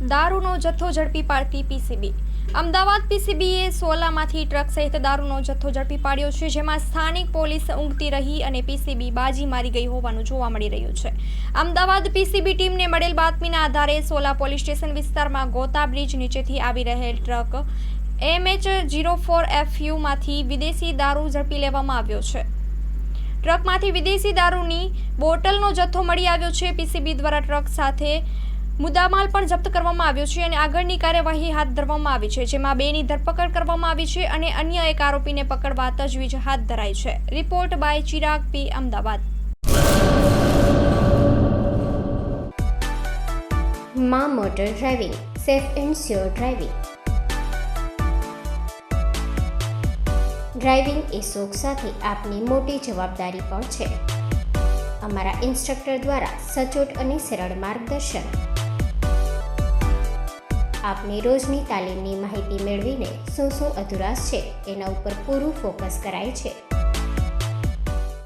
દારૂનો જથ્થો ઝડપી પાડતી પીસીબી। અમદાવાદ પીસીબીએ સોલામાંથી ટ્રક સહિત દારૂનો જથ્થો ઝડપી પાડ્યો છે, જેમાં સ્થાનિક પોલીસ ઊંઘતી રહી અને પીસીબી બાજી મારી ગઈ હોવાનું જોવા મળી રહ્યું છે। અમદાવાદ પીસીબી ટીમને મળેલ બાતમીના આધારે સોલા પોલીસ સ્ટેશન વિસ્તારમાં ગોતા બ્રિજ નીચેથી આવી રહેલ ટ્રક MH04FU માંથી વિદેશી દારૂ ઝડપી લેવામાં આવ્યો છે। ટ્રકમાંથી વિદેશી દારૂની બોટલનો જથ્થો મળી આવ્યો છે। પીસીબી દ્વારા ટ્રક સાથે મુદ્દામાલ પણ જપ્ત કરવામાં આવ્યો છે અને આગળની કાર્યવાહી હાથ ધરવામાં આવી છે, જેમાં 2ની ધરપકડ કરવામાં આવી છે અને અન્ય એક આરોપીને પકડવા તજવીજ હાથ ધરાઈ છે। Report by Chirag P, Ahmedabad. માં motor driving, safe and sure driving. Driving એ શોખ સાથે આપની મોટી જવાબદારી પણ છે। અમારા ઇન્સ્ટ્રક્ટર દ્વારા સચોટ અને સરળ માર્ગદર્શન આપની રોજની તાલીમની માહિતી મેળવીને શું અધુરાશ છે એના ઉપર પૂરું ફોકસ કરાય છે।